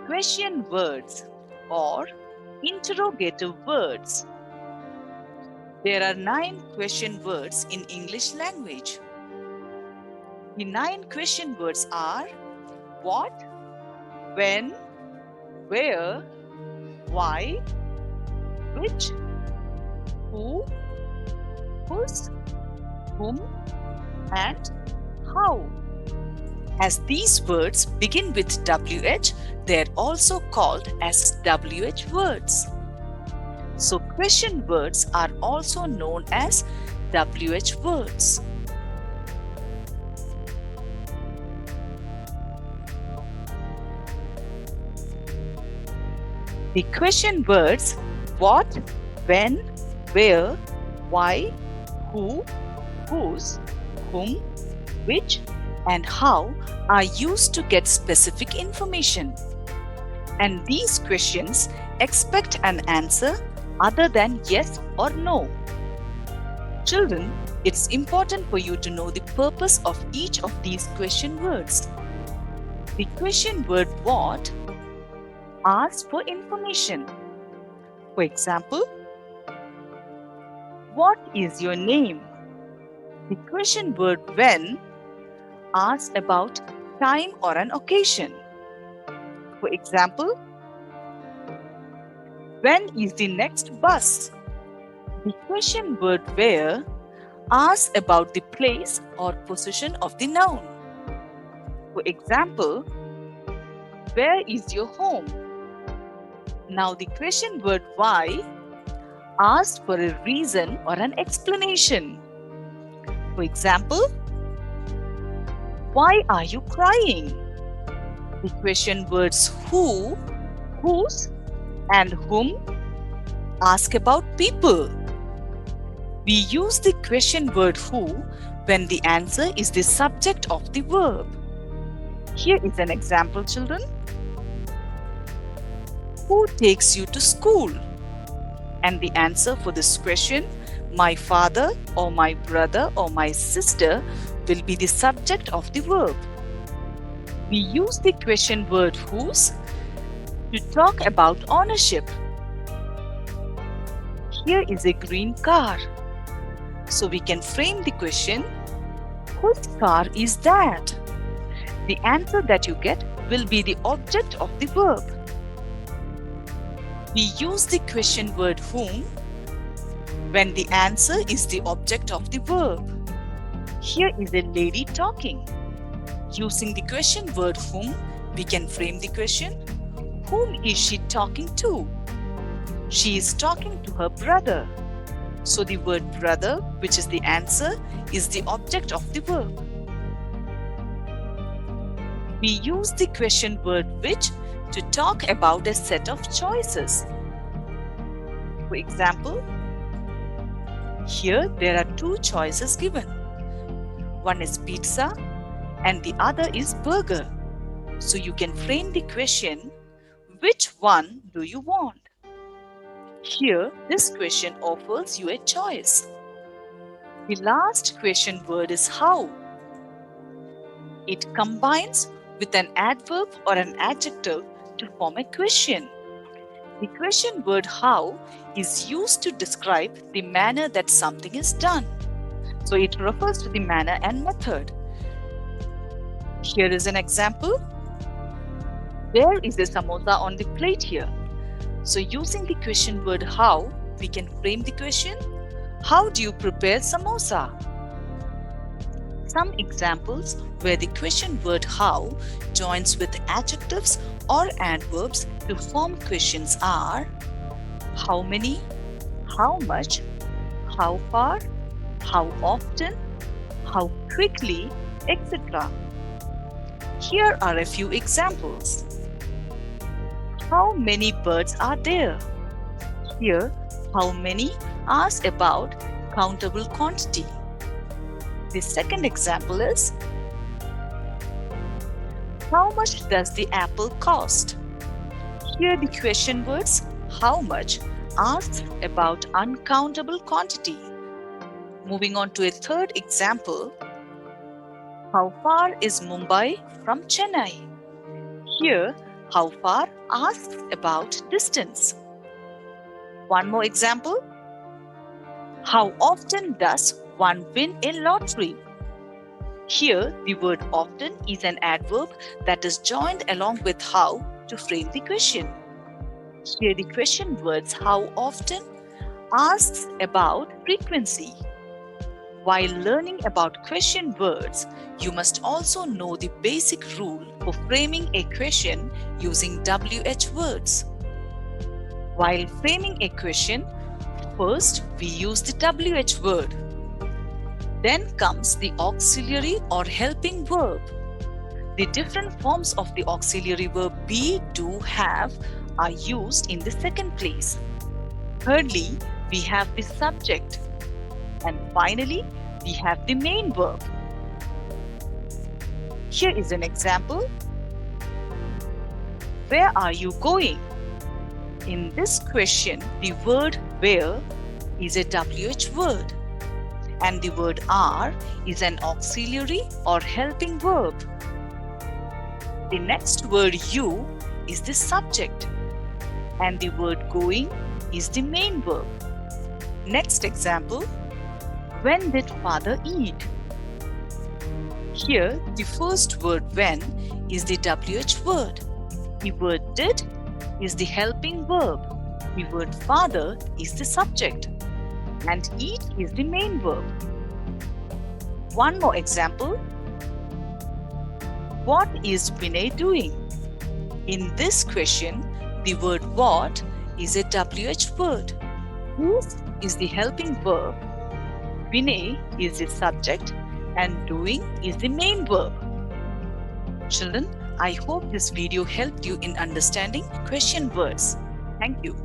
question words or interrogative words. There are 9 question words in English language. The 9 question words are what, when, where, why, which, who, whose, whom, and how. As these words begin with WH, they are also called as WH words. So question words are also known as WH words. The question words what, when, where, why, who, whose, whom, which, and how are used to get specific information. And these questions expect an answer other than yes or no. Children, it's important for you to know the purpose of each of these question words. The question word what asks for information. For example, what is your name? The question word when asks about time or an occasion. For example, when is the next bus? The question word where asks about the place or position of the noun. For example, where is your home? Now the question word why asks for a reason or an explanation. For example, why are you crying? The question words who, whose, and whom ask about people. We use the question word who when the answer is the subject of the verb. Here is an example, children. Who takes you to school? And the answer for this question, my father or my brother or my sister, will be the subject of the verb. We use the question word whose to talk about ownership. Here is a green car. So we can frame the question, whose car is that? The answer that you get will be the object of the verb. We use the question word whom when the answer is the object of the verb. Here is a lady talking. Using the question word whom, we can frame the question, whom is she talking to? She is talking to her brother. So the word brother, which is the answer, is the object of the verb. We use the question word which to talk about a set of choices. For example, here there are 2 choices given. One is pizza and the other is burger. So you can frame the question, which one do you want? Here, this question offers you a choice. The last question word is how. It combines with an adverb or an adjective to form a question. The question word how is used to describe the manner that something is done. So it refers to the manner and method. Here is an example. There is a samosa on the plate here. So using the question word how, we can frame the question, how do you prepare samosa? Some examples where the question word how joins with adjectives or adverbs to form questions are how many, how much, how far, how often, how quickly, etc. Here are a few examples. How many birds are there? Here, how many asks about countable quantity. The second example is, how much does the apple cost? Here the question words how much asks about uncountable quantity. Moving on to a third example, how far is Mumbai from Chennai? Here How far asks about distance. One more example. How often does one win a lottery? Here, the word often is an adverb that is joined along with how to frame the question. Here, the question words how often asks about frequency. While learning about question words, you must also know the basic rule for framing a question using WH words. While framing a question, first we use the WH word. Then comes the auxiliary or helping verb. The different forms of the auxiliary verb be, do, have are used in the second place. Thirdly, we have the subject. And finally, we have the main verb. Here is an example. Where are you going? In this question, the word where is a WH word and the word are is an auxiliary or helping verb. The next word you is the subject and the word going is the main verb. Next example. When did father eat? Here, the first word when is the WH word. The word did is the helping verb. The word father is the subject. And eat is the main verb. One more example. What is Vinay doing? In this question, the word what is a WH word. Is the helping verb. Vinay is the subject and doing is the main verb. Children, I hope this video helped you in understanding question words. Thank you.